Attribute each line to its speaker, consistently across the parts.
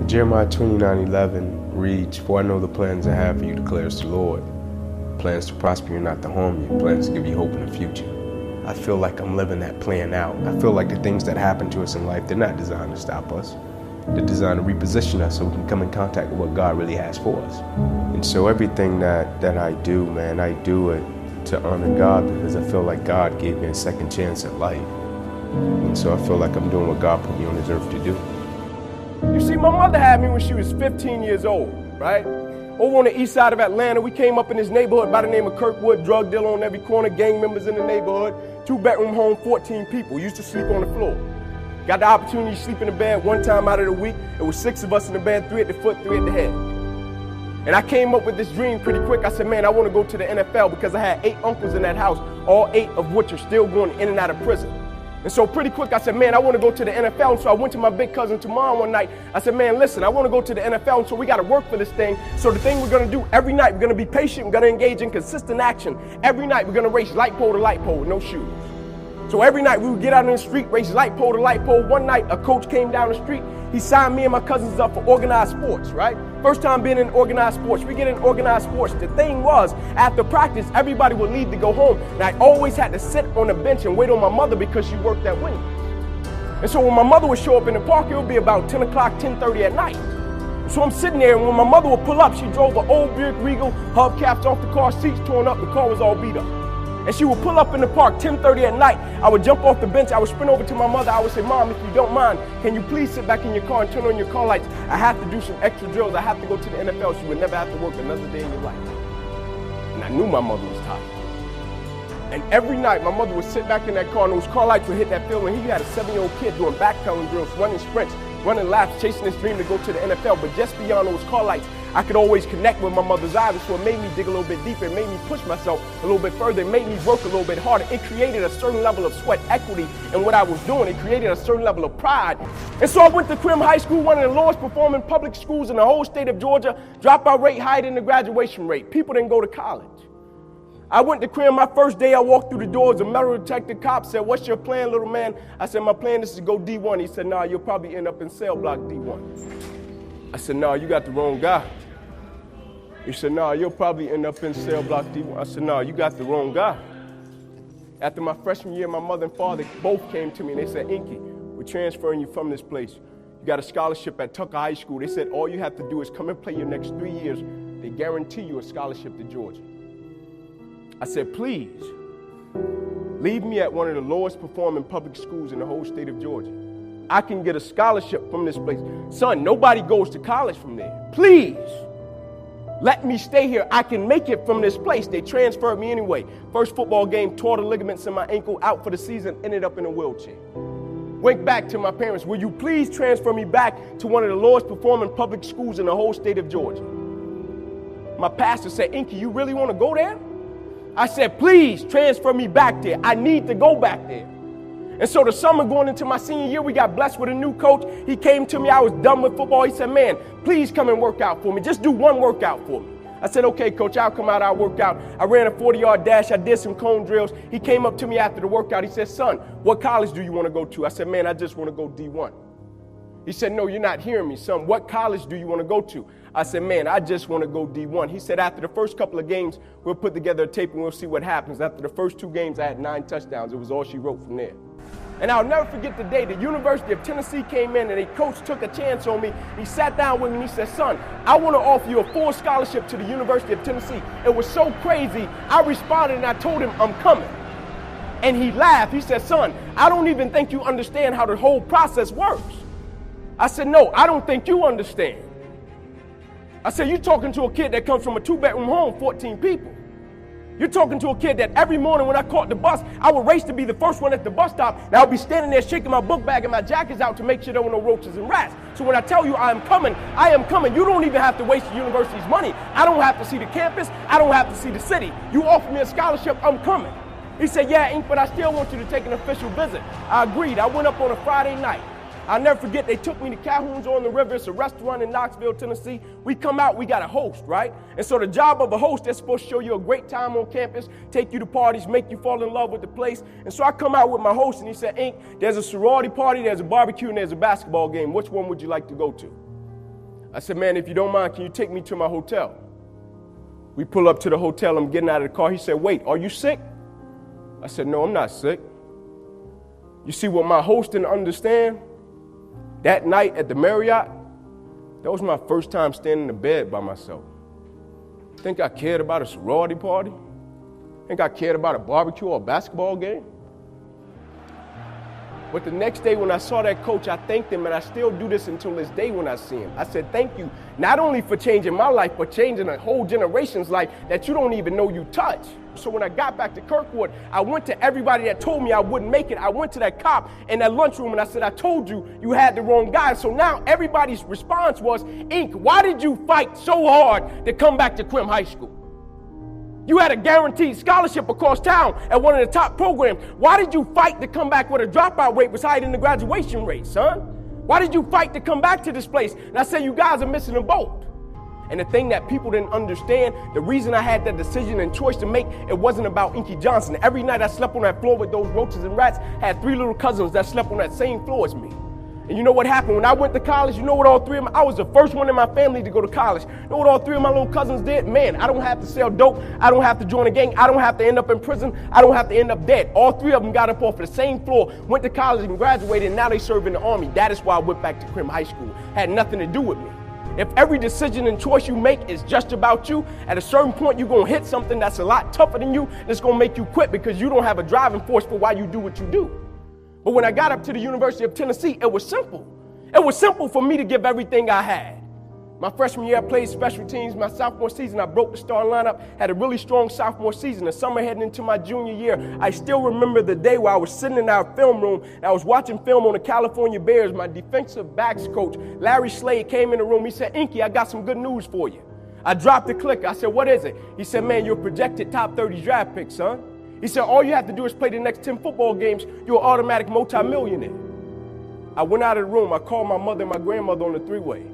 Speaker 1: Jeremiah 29:11 reads, "For I know the plans I have for you, declares the Lord. Plans to prosper you, not to harm you. Plans to give you hope in the future." I feel like I'm living that plan out. I feel like the things that happen to us in life, they're not designed to stop us. They're designed to reposition us so we can come in contact with what God really has for us. And so everything that I do, man, I do it to honor God because I feel like God gave me a second chance at life. And so I feel like I'm doing what God put me on this earth to do.
Speaker 2: You see, my mother had me when she was 15 years old, right? Over on the east side of Atlanta, we came up in this neighborhood by the name of Kirkwood, drug dealer on every corner, gang members in the neighborhood, 2-bedroom home, 14 people. Used to sleep on the floor. Got the opportunity to sleep in the bed one time out of the week. It was 6 of us in the bed, 3 at the foot, 3 at the head. And I came up with this dream pretty quick. I said, man, I want to go to the NFL because I had 8 uncles in that house, all 8 of which are still going in and out of prison. And so pretty quick, I said, man, I want to go to the NFL. And so I went to my big cousin Tamar one night. I said, man, listen, I want to go to the NFL. And so we got to work for this thing. So the thing we're going to do every night, we're going to be patient. We're going to engage in consistent action. Every night, we're going to race light pole to light pole with no shoes. So every night we would get out in the street, race light pole to light pole. One night, a coach came down the street. He signed me and my cousins up for organized sports, right? First time being in organized sports. We get in organized sports. The thing was, after practice, everybody would leave to go home. And I always had to sit on the bench and wait on my mother because she worked at Wendy's. And so when my mother would show up in the park, it would be about 10 o'clock, 10:30 at night. So I'm sitting there, and when my mother would pull up, she drove an old Buick Regal, hubcaps off the car, seats torn up, the car was all beat up. And she would pull up in the park 10:30 at night. I would jump off the bench. I would sprint over to my mother. I would say, Mom, if you don't mind, can you please sit back in your car and turn on your car lights? I have to do some extra drills. I have to go to the NFL. She would never have to work another day in your life. And I knew my mother was tired. And every night, my mother would sit back in that car, and those car lights would hit that field. And he had a 7-year-old kid doing backpedaling drills, running sprints, running laps, chasing his dream to go to the NFL. But just beyond those car lights, I could always connect with my mother's eyes. So it made me dig a little bit deeper. It made me push myself a little bit further. It made me work a little bit harder. It created a certain level of sweat equity in what I was doing. It created a certain level of pride. And so I went to Crim High School, one of the lowest performing public schools in the whole state of Georgia. Dropout rate higher than the graduation rate. People didn't go to college. I went to Crim. My first day I walked through the doors. A metal detector cop said, "What's your plan, little man?" I said, "My plan is to go D1. He said, "Nah, you'll probably end up in cell block D1. I said, "Nah, you got the wrong guy." He said, "Nah, you'll probably end up in cell block D1. I said, "Nah, you got the wrong guy." After my freshman year, my mother and father both came to me and they said, "Inky, we're transferring you from this place. You got a scholarship at Tucker High School." They said, "All you have to do is come and play your next 3 years. They guarantee you a scholarship to Georgia." I said, "Please, leave me at one of the lowest performing public schools in the whole state of Georgia. I can get a scholarship from this place. Son, nobody goes to college from there. Please, let me stay here. I can make it from this place." They transferred me anyway. First football game, tore the ligaments in my ankle, out for the season, ended up in a wheelchair. Went back to my parents, "Will you please transfer me back to one of the lowest performing public schools in the whole state of Georgia?" My pastor said, "Inky, you really want to go there?" I said, "Please transfer me back there. I need to go back there." And so the summer going into my senior year, we got blessed with a new coach. He came to me. I was done with football. He said, "Man, please come and work out for me. Just do one workout for me." I said, "Okay, coach, I'll come out. I'll work out." I ran a 40-yard dash. I did some cone drills. He came up to me after the workout. He said, "Son, what college do you want to go to?" I said, "Man, I just want to go D1. He said, "No, you're not hearing me, son. What college do you want to go to?" I said, "Man, I just want to go D1. He said, "After the first couple of games, we'll put together a tape and we'll see what happens." After the first 2 games, I had 9 touchdowns. It was all she wrote from there. And I'll never forget the day the University of Tennessee came in and a coach took a chance on me. He sat down with me and he said, "Son, I want to offer you a full scholarship to the University of Tennessee." It was so crazy. I responded and I told him, "I'm coming." And he laughed. He said, "Son, I don't even think you understand how the whole process works." I said, "No, I don't think you understand." I said, "You're talking to a kid that comes from a 2-bedroom home, 14 people. You're talking to a kid that every morning when I caught the bus, I would race to be the first one at the bus stop, and I would be standing there shaking my book bag and my jackets out to make sure there were no roaches and rats. So when I tell you I am coming, I am coming. You don't even have to waste the university's money. I don't have to see the campus. I don't have to see the city. You offer me a scholarship, I'm coming." He said, "Yeah, Ink, but I still want you to take an official visit." I agreed. I went up on a Friday night. I'll never forget, they took me to Calhoun's on the River. It's a restaurant in Knoxville, Tennessee. We come out, we got a host, right? And so the job of a host, they're supposed to show you a great time on campus, take you to parties, make you fall in love with the place. And so I come out with my host, and he said, "Ink, there's a sorority party, there's a barbecue, and there's a basketball game. Which one would you like to go to?" I said, man, if you don't mind, can you take me to my hotel? We pull up to the hotel. I'm getting out of the car. He said, wait, are you sick? I said, no, I'm not sick. You see, what my host didn't understand, that night at the Marriott, that was my first time standing in bed by myself. Think I cared about a sorority party? Think I cared about a barbecue or a basketball game? But the next day when I saw that coach, I thanked him, and I still do this until this day when I see him. I said, thank you, not only for changing my life, but changing a whole generation's life that you don't even know you touch. So when I got back to Kirkwood, I went to everybody that told me I wouldn't make it. I went to that cop in that lunchroom and I said, I told you, you had the wrong guy. So now everybody's response was, Ink, why did you fight so hard to come back to Quim High School? You had a guaranteed scholarship across town at one of the top programs. Why did you fight to come back where the dropout rate was higher than the graduation rate, son? Why did you fight to come back to this place? And I said, you guys are missing a boat. And the thing that people didn't understand, the reason I had that decision and choice to make, it wasn't about Inky Johnson. Every night I slept on that floor with those roaches and rats, had 3 little cousins that slept on that same floor as me. And you know what happened? When I went to college, you know what all 3 of them, I was the first one in my family to go to college. You know what all 3 of my little cousins did? Man, I don't have to sell dope. I don't have to join a gang. I don't have to end up in prison. I don't have to end up dead. All 3 of them got up off the same floor, went to college and graduated, and now they serve in the Army. That is why I went back to Quim High School. Had nothing to do with me. If every decision and choice you make is just about you, at a certain point you're going to hit something that's a lot tougher than you, and it's going to make you quit because you don't have a driving force for why you do what you do. But when I got up to the University of Tennessee, it was simple. It was simple for me to give everything I had. My freshman year, I played special teams. My sophomore season, I broke the starting lineup, had a really strong sophomore season. The summer heading into my junior year, I still remember the day where I was sitting in our film room and I was watching film on the California Bears. My defensive backs coach, Larry Slade, came in the room. He said, Inky, I got some good news for you. I dropped the clicker. I said, what is it? He said, man, you're a projected top 30 draft pick, son. He said, all you have to do is play the next 10 football games. You're an automatic multimillionaire. I went out of the room. I called my mother and my grandmother on the 3-way.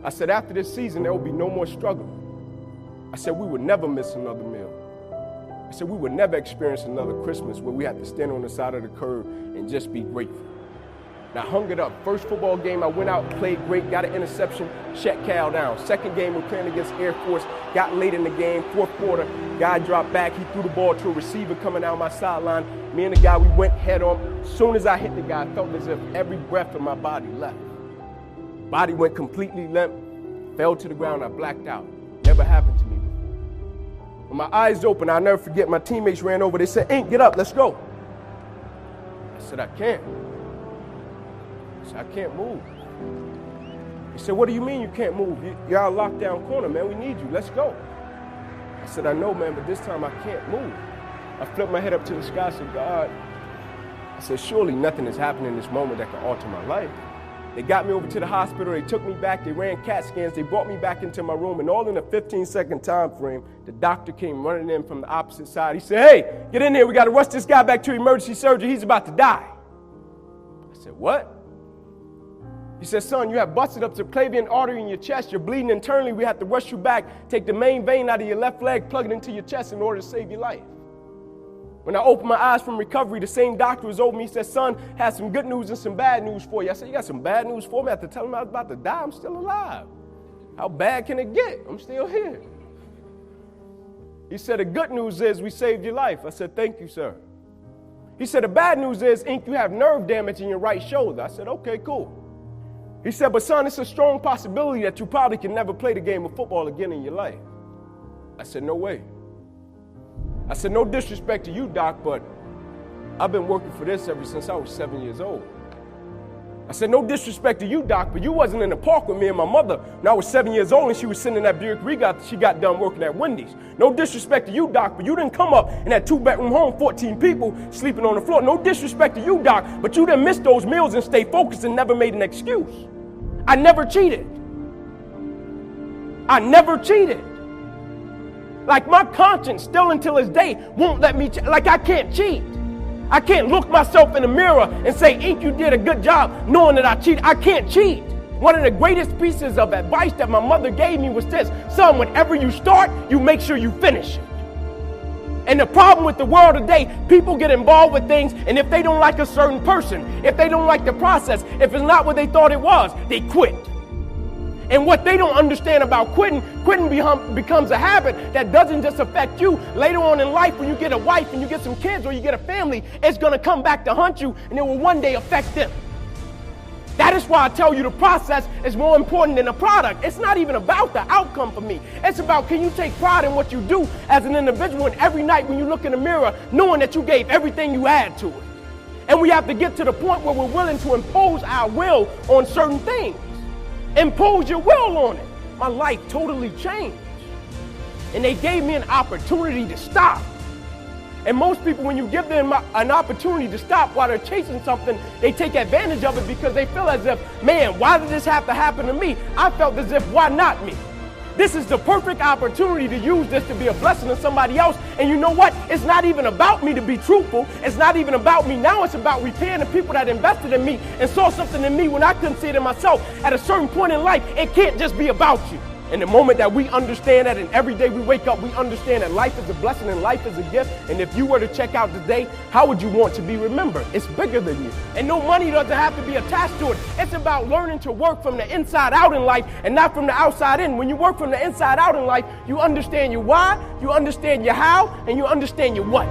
Speaker 2: I said, after this season, there will be no more struggle. I said, we would never miss another meal. I said, we would never experience another Christmas where we had to stand on the side of the curb and just be grateful. And I hung it up. First football game, I went out, played great, got an interception, shut Cal down. Second game, we're playing against Air Force, got late in the game, fourth quarter, guy dropped back, he threw the ball to a receiver coming down my sideline. Me and the guy, we went head on. As soon as I hit the guy, I felt as if every breath in my body left. Body went completely limp, fell to the ground, I blacked out. Never happened to me before. When my eyes opened, I'll never forget, my teammates ran over, they said, Ink, get up, let's go. I said, I can't. I said, I can't move. He said, what do you mean you can't move? You're out lockdown corner, man, we need you, let's go. I said, I know, man, but this time I can't move. I flipped my head up to the sky, I said, God, I said, surely nothing is happening in this moment that can alter my life. They got me over to the hospital, they took me back, they ran CAT scans, they brought me back into my room, and all in a 15-second time frame, the doctor came running in from the opposite side. He said, hey, get in here, we gotta rush this guy back to emergency surgery, he's about to die. I said, what? He said, son, you have busted up the subclavian artery in your chest, you're bleeding internally, we have to rush you back, take the main vein out of your left leg, plug it into your chest in order to save your life. When I opened my eyes from recovery, the same doctor was over me. He said, son, had some good news and some bad news for you. I said, you got some bad news for me? I had to tell him I was about to die. I'm still alive. How bad can it get? I'm still here. He said, the good news is we saved your life. I said, thank you, sir. He said, the bad news is, Ink, you have nerve damage in your right shoulder. I said, okay, cool. He said, but son, it's a strong possibility that you probably can never play the game of football again in your life. I said, no way. I said, no disrespect to you, doc, but I've been working for this ever since I was 7 years old. I said, no disrespect to you, doc, but you wasn't in the park with me and my mother when I was 7 years old and she was sitting in that Buick Regal she got done working at Wendy's. No disrespect to you, doc, but you didn't come up in that 2-bedroom home, 14 people sleeping on the floor. No disrespect to you, doc, but you didn't miss those meals and stay focused and never made an excuse. I never cheated. I never cheated. Like my conscience still until this day won't let me, like I can't cheat. I can't look myself in the mirror and say, Ink, you did a good job knowing that I cheated. I can't cheat. One of the greatest pieces of advice that my mother gave me was this: son, whenever you start, you make sure you finish it. And the problem with the world today, people get involved with things, and if they don't like a certain person, if they don't like the process, if it's not what they thought it was, they quit. And what they don't understand about quitting becomes a habit that doesn't just affect you. Later on in life, when you get a wife and you get some kids or you get a family, it's going to come back to haunt you, and it will one day affect them. That is why I tell you the process is more important than the product. It's not even about the outcome for me. It's about, can you take pride in what you do as an individual, and every night when you look in the mirror, knowing that you gave everything you had to it. And we have to get to the point where we're willing to impose our will on certain things. Impose your will on it. My life totally changed. And they gave me an opportunity to stop. And most people, when you give them an opportunity to stop while they're chasing something, they take advantage of it because they feel as if, man, why did this have to happen to me? I felt as if, why not me? This is the perfect opportunity to use this to be a blessing to somebody else. And you know what? It's not even about me, to be truthful. It's not even about me. Now it's about repaying the people that invested in me and saw something in me when I couldn't see it in myself. At a certain point in life, it can't just be about you. And the moment that we understand that, and every day we wake up, we understand that life is a blessing and life is a gift. And if you were to check out today, how would you want to be remembered? It's bigger than you. And no money doesn't have to be attached to it. It's about learning to work from the inside out in life and not from the outside in. When you work from the inside out in life, you understand your why, you understand your how, and you understand your what.